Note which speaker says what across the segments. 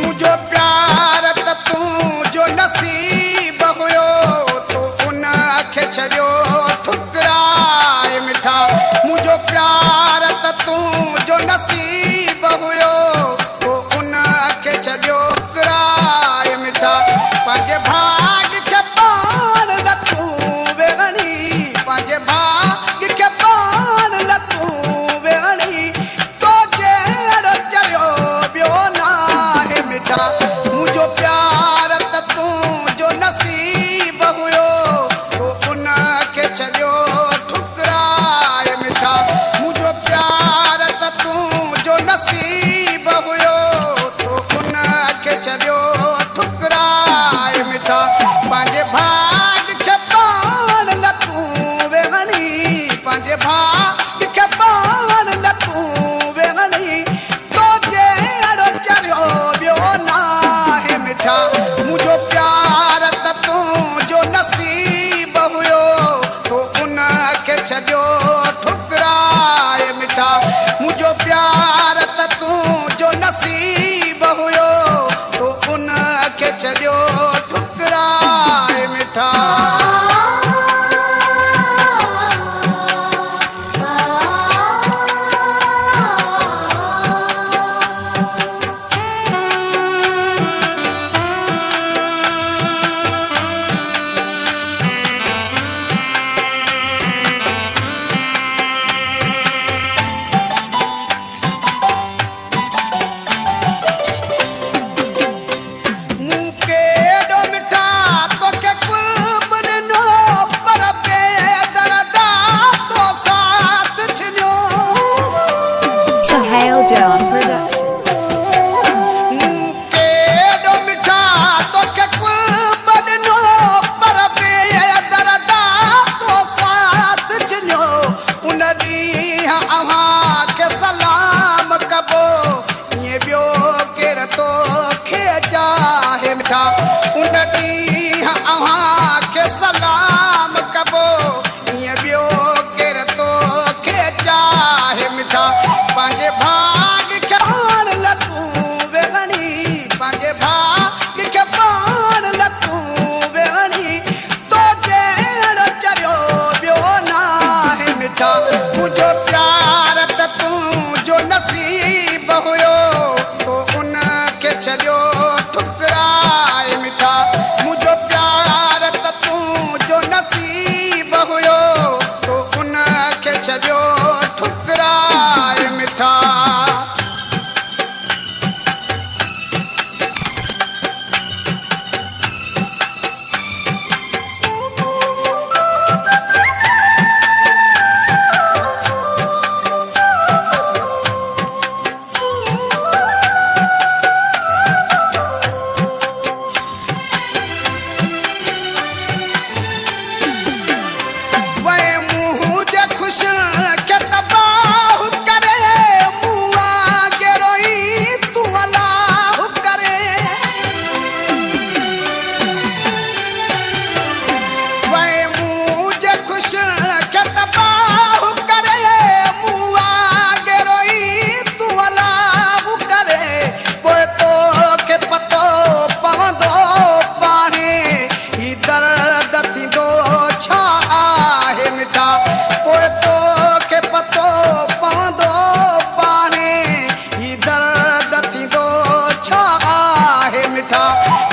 Speaker 1: मुझो प्यार त तूं जो नसीब हुयो तूं उन खे छॾियो ठुकराए मिठा। मुझो प्यार त तूं जो नसीब हुयो तूं उन खे छॾियो ठुकराए मिठा। पंहिंजे भाग खे पाण लथूं वेगणी, पंहिंजे भाग खे पाण लथूं वेगणी, तो जहिड़ो चढ़ियो ॿियो नाहे मिठा। मुंहिंजो प्यार त तूं जो नसीब हुयो तूं उन खे छॾियो ठुकराए मिठा। मुंहिंजो प्यार त तूं जो नसीब हुयो तूं उन खे छॾियो ठुकराए मिठा। पंहिंजे भाग खे पाण लथूं वेगणी, पंहिंजे भाग खे पाण लथूं वेगणी, तो जहिड़ो चढ़ियो ॿियो नाहे मिठा। मुंहिंजो प्यार त तूं जो नसीब हुयो तूं उन खे छॾियो ठुकराए मिठा। मुंहिंजो प्यार त तूं जो नसीब हुयो तूं उन खे छॾियो ठुकराए मिठा। उन ॾींहुं अव्हांखे सलाम कबो, ईअं ॿियो केरु तोखे चाहे मिठा। पंहिंजे भाग खे पाण लथूं वेगणी, पंहिंजे भाग खे पाण लथूं वेगणी, तो जहिड़ो चढ़ियो ॿियो नाहे मिठा। मुंहिंजो प्यार त तूं जो नसीब हुयो तूं उन खे छॾियो ठुकराए मिठा। मुंहिंजो प्यार त तूं जो नसीब हुयो तूं उन खे छॾियो ठुकराए मिठा।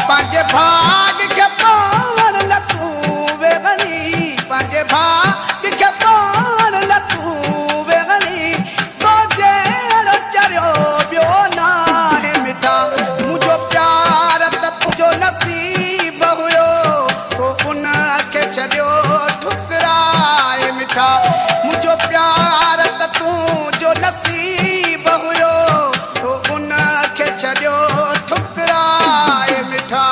Speaker 1: पंहिंजे भाग खे पाण लथूं वेगणी, पंहिंजे भाग खे पाण लथूं वेगणी, तो जहिड़ो चढ़ियो ॿियो नाहे मिठा। मुंहिंजो प्यार त तुंहिंजो नसीब हुयो तूं उन खे छॾियो ठुकराए मिठा। मुंहिंजो प्यार त तुंहिंजो नसीब हुयो तूं उन खे छॾियो ठुकराए मिठा।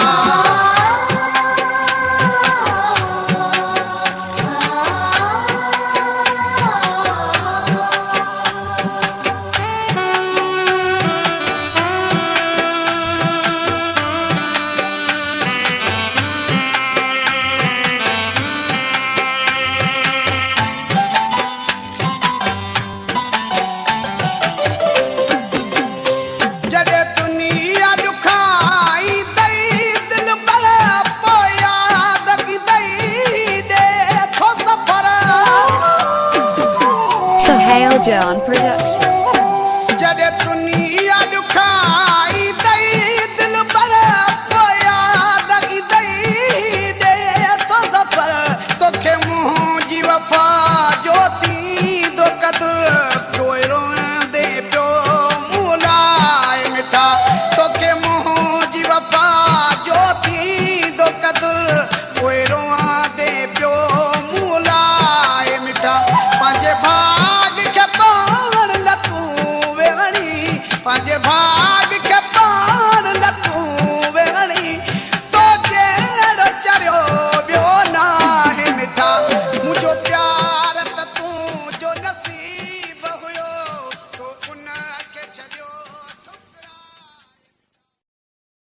Speaker 2: John Production.
Speaker 1: जॾहिं दुनिया